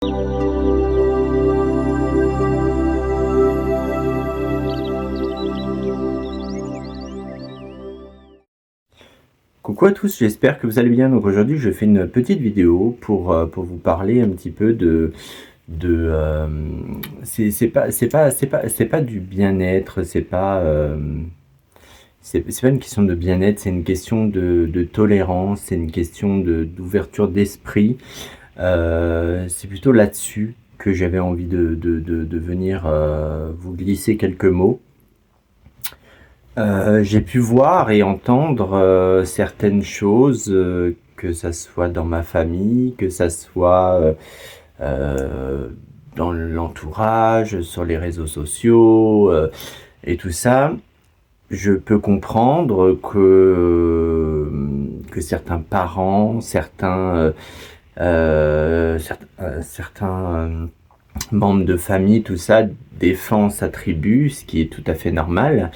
Coucou à tous, j'espère que vous allez bien. Donc aujourd'hui, je fais une petite vidéo pour vous parler un petit peu c'est pas du bien-être, c'est pas une question de bien-être, c'est une question de tolérance, c'est une question d'ouverture d'esprit. C'est plutôt là-dessus que j'avais envie de venir vous glisser quelques mots. J'ai pu voir et entendre certaines choses, que ça soit dans ma famille, que ça soit dans l'entourage, sur les réseaux sociaux, et tout ça. Je peux comprendre que certains parents, certains membres de famille, tout ça, défendent sa tribu, ce qui est tout à fait normal.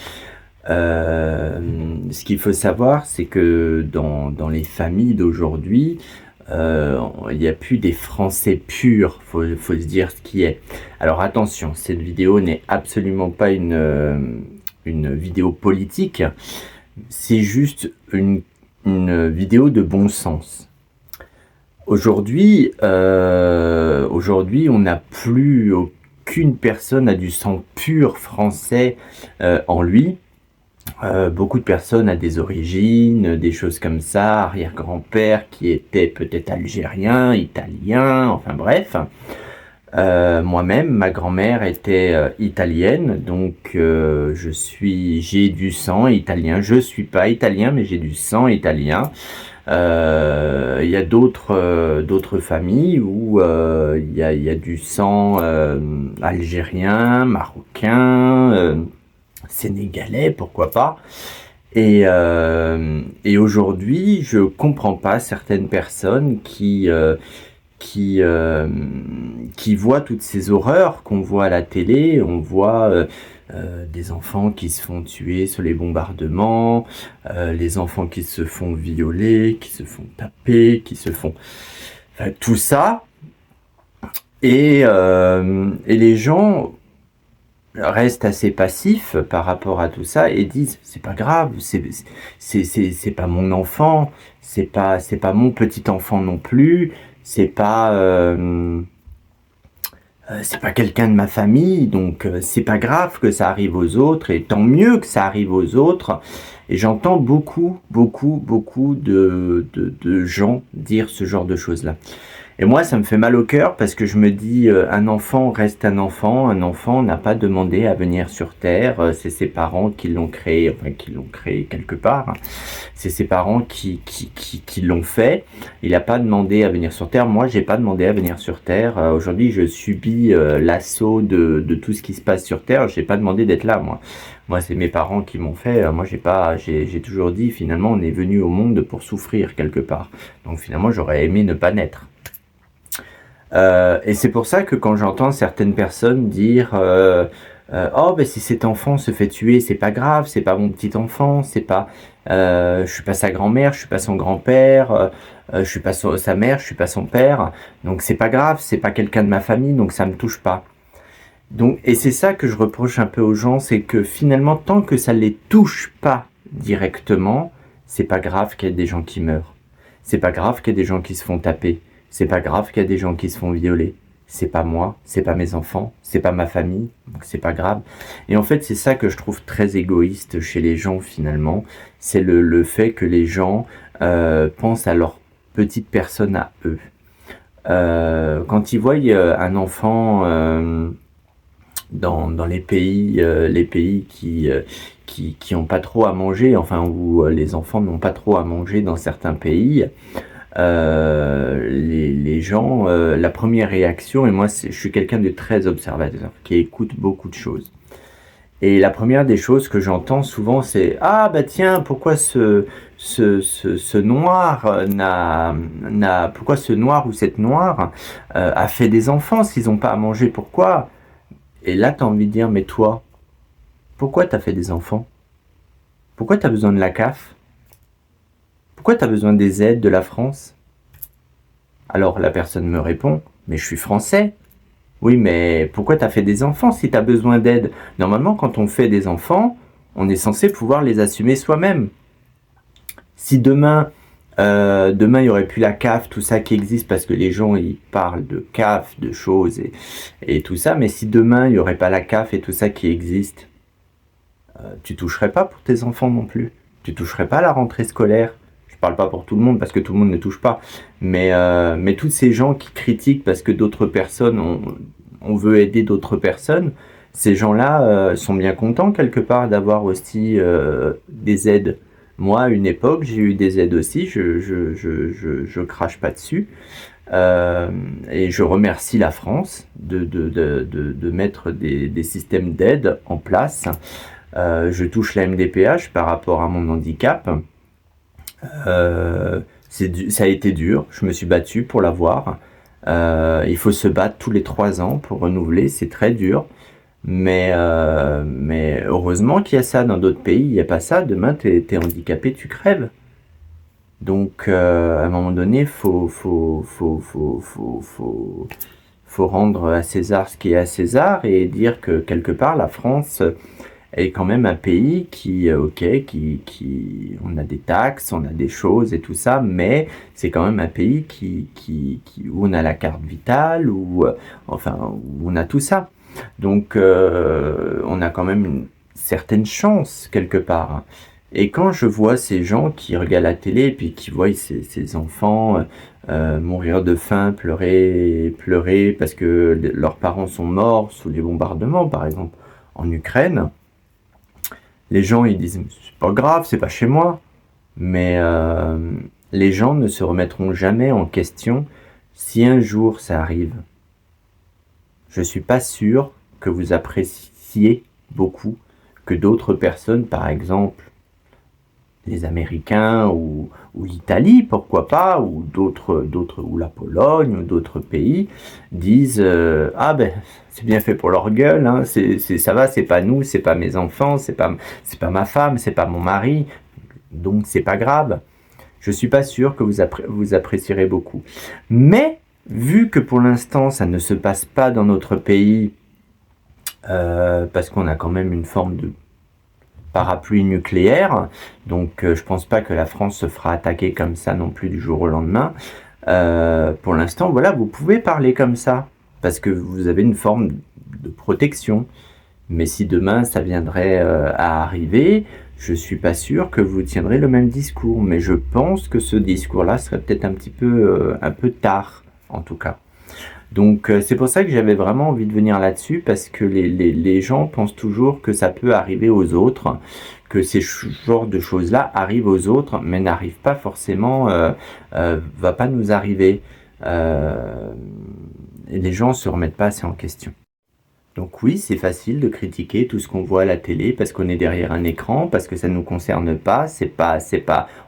Ce qu'il faut savoir, c'est que dans les familles d'aujourd'hui, il n'y a plus des Français purs, faut se dire ce qui est. Alors attention, cette vidéo n'est absolument pas une vidéo politique, c'est juste une vidéo de bon sens. Aujourd'hui, on n'a plus aucune personne a du sang pur français en lui. Beaucoup de personnes à des origines, des choses comme ça, arrière-grand-père qui était peut-être algérien, italien, enfin bref. Moi-même, ma grand-mère était italienne, donc j'ai du sang italien. Je suis pas italien, mais j'ai du sang italien. Il y a d'autres familles où il y a du sang algérien, marocain, sénégalais, pourquoi pas. Et aujourd'hui, je comprends pas certaines personnes qui voient toutes ces horreurs qu'on voit à la télé. On voit des enfants qui se font tuer sur les bombardements, les enfants qui se font violer, qui se font taper, qui se font... Enfin, tout ça. Et les gens restent assez passifs par rapport à tout ça et disent c'est pas grave, c'est pas mon enfant, c'est pas mon petit enfant non plus, c'est pas quelqu'un de ma famille, donc c'est pas grave que ça arrive aux autres, et tant mieux que ça arrive aux autres. Et j'entends beaucoup de gens dire ce genre de choses là. Et moi, ça me fait mal au cœur parce que je me dis, un enfant reste un enfant n'a pas demandé à venir sur Terre, c'est ses parents qui l'ont créé, enfin qui l'ont créé quelque part, hein. C'est ses parents qui l'ont fait, il n'a pas demandé à venir sur Terre, moi j'ai pas demandé à venir sur Terre, aujourd'hui je subis l'assaut de tout ce qui se passe sur Terre, j'ai pas demandé d'être là moi. Moi, c'est mes parents qui m'ont fait. Moi, j'ai toujours dit, finalement, on est venu au monde pour souffrir quelque part. Donc, finalement, j'aurais aimé ne pas naître. Et c'est pour ça que quand j'entends certaines personnes dire oh, ben si cet enfant se fait tuer, c'est pas grave, c'est pas mon petit enfant, c'est pas, je suis pas sa grand-mère, je suis pas son grand-père, je suis pas sa mère, je suis pas son père, donc c'est pas grave, c'est pas quelqu'un de ma famille, donc ça me touche pas. Donc, et c'est ça que je reproche un peu aux gens, c'est que finalement, tant que ça ne les touche pas directement, c'est pas grave qu'il y ait des gens qui meurent. C'est pas grave qu'il y ait des gens qui se font taper. C'est pas grave qu'il y ait des gens qui se font violer. C'est pas moi, c'est pas mes enfants, c'est pas ma famille, donc c'est pas grave. Et en fait, c'est ça que je trouve très égoïste chez les gens finalement. C'est le fait que les gens pensent à leur petite personne à eux. Quand ils voient un enfant... dans les pays qui ont pas trop à manger, enfin où les enfants n'ont pas trop à manger dans certains pays, les gens, la première réaction, et moi je suis quelqu'un de très observateur, qui écoute beaucoup de choses. Et la première des choses que j'entends souvent, c'est ah bah tiens, pourquoi ce noir pourquoi ce noir ou cette noire a fait des enfants s'ils n'ont pas à manger, pourquoi? Et là, t'as envie de dire, mais toi, pourquoi t'as fait des enfants? Pourquoi t'as besoin de la CAF? Pourquoi t'as besoin des aides de la France? Alors la personne me répond, Mais je suis français. Oui, mais pourquoi t'as fait des enfants si t'as besoin d'aide? Normalement, quand on fait des enfants, on est censé pouvoir les assumer soi-même. Si demain, demain il y aurait plus la CAF, tout ça qui existe, parce que les gens ils parlent de CAF, de choses et tout ça, mais si demain il y aurait pas la CAF et tout ça qui existe, tu toucherais pas pour tes enfants non plus. Tu toucherais pas à la rentrée scolaire. Je parle pas pour tout le monde parce que tout le monde ne touche pas, mais tous ces gens qui critiquent parce que d'autres personnes, on veut aider d'autres personnes, ces gens-là sont bien contents quelque part d'avoir aussi des aides. Moi, à une époque, j'ai eu des aides aussi, je crache pas dessus. Et je remercie la France de mettre des systèmes d'aide en place. Je touche la MDPH par rapport à mon handicap. Ça a été dur, je me suis battu pour l'avoir. Il faut se battre tous les 3 ans pour renouveler, c'est très dur. Mais heureusement qu'il y a ça dans d'autres pays, il n'y a pas ça. Demain, t'es handicapé, tu crèves. Donc, à un moment donné, faut rendre à César ce qui est à César et dire que quelque part, la France est quand même un pays qui, on a des taxes, on a des choses et tout ça, mais c'est quand même un pays où on a la carte vitale, où on a tout ça. Donc, on a quand même une certaine chance quelque part. Et quand je vois ces gens qui regardent la télé et puis qui voient ces enfants mourir de faim, pleurer parce que leurs parents sont morts sous les bombardements, par exemple, en Ukraine, les gens ils disent c'est pas grave, c'est pas chez moi. Mais les gens ne se remettront jamais en question si un jour ça arrive. Je suis pas sûr que vous appréciez beaucoup que d'autres personnes, par exemple les Américains ou l'Italie, pourquoi pas, ou ou la Pologne ou d'autres pays, disent ah ben c'est bien fait pour leur gueule, hein, ça va, c'est pas nous, c'est pas mes enfants, c'est pas ma femme, c'est pas mon mari, donc c'est pas grave. Je suis pas sûr que vous apprécierez beaucoup. Mais vu que pour l'instant ça ne se passe pas dans notre pays, parce qu'on a quand même une forme de parapluie nucléaire, donc je pense pas que la France se fera attaquer comme ça non plus du jour au lendemain. Pour l'instant, voilà, vous pouvez parler comme ça, parce que vous avez une forme de protection. Mais si demain ça viendrait à arriver, je suis pas sûr que vous tiendrez le même discours. Mais je pense que ce discours-là serait peut-être un peu tard, en tout cas. Donc c'est pour ça que j'avais vraiment envie de venir là-dessus, parce que les gens pensent toujours que ça peut arriver aux autres, que ces genres de choses-là arrivent aux autres, mais n'arrivent pas forcément, va pas nous arriver. Et les gens se remettent pas assez en question. Donc oui, c'est facile de critiquer tout ce qu'on voit à la télé parce qu'on est derrière un écran, parce que ça ne nous concerne pas,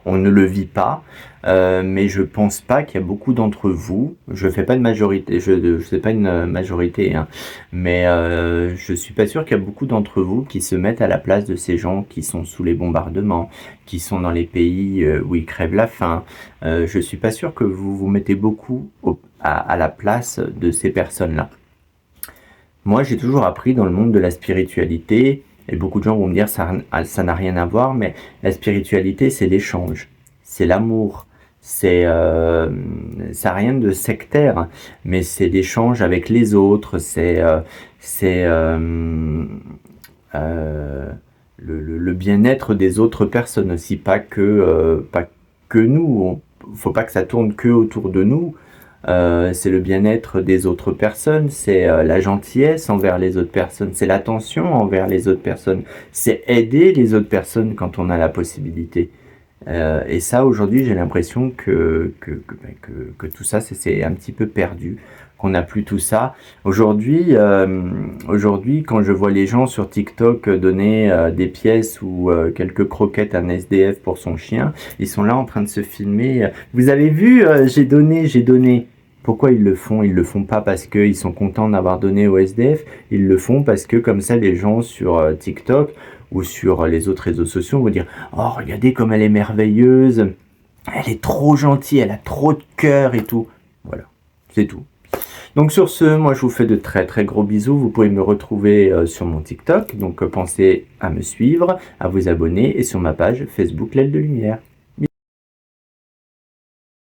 on ne le vit pas. Mais je pense pas qu'il y a beaucoup d'entre vous, je fais pas de majorité, je sais pas une majorité, hein, mais je suis pas sûr qu'il y a beaucoup d'entre vous qui se mettent à la place de ces gens qui sont sous les bombardements, qui sont dans les pays où ils crèvent la faim. Je suis pas sûr que vous vous mettez beaucoup à la place de ces personnes-là. Moi, j'ai toujours appris dans le monde de la spiritualité, et beaucoup de gens vont me dire ça n'a rien à voir, mais la spiritualité, c'est l'échange, c'est l'amour, ça n'a rien de sectaire, mais c'est l'échange avec les autres, c'est le bien-être des autres personnes aussi, pas que nous. Faut pas que ça tourne que autour de nous. C'est le bien-être des autres personnes, c'est la gentillesse envers les autres personnes, c'est l'attention envers les autres personnes, c'est aider les autres personnes quand on a la possibilité. Et ça, aujourd'hui, j'ai l'impression que tout ça, c'est un petit peu perdu, qu'on n'a plus tout ça. Aujourd'hui, quand je vois les gens sur TikTok donner des pièces ou quelques croquettes à un SDF pour son chien, ils sont là en train de se filmer. Vous avez vu, j'ai donné. Pourquoi ils le font? Ils le font pas parce qu'ils sont contents d'avoir donné au SDF. Ils le font parce que comme ça, les gens sur TikTok ou sur les autres réseaux sociaux vont dire « Oh, regardez comme elle est merveilleuse, elle est trop gentille, elle a trop de cœur et tout. » Voilà, c'est tout. Donc sur ce, moi je vous fais de très très gros bisous. Vous pouvez me retrouver sur mon TikTok, donc pensez à me suivre, à vous abonner et sur ma page Facebook L'Aile de Lumière.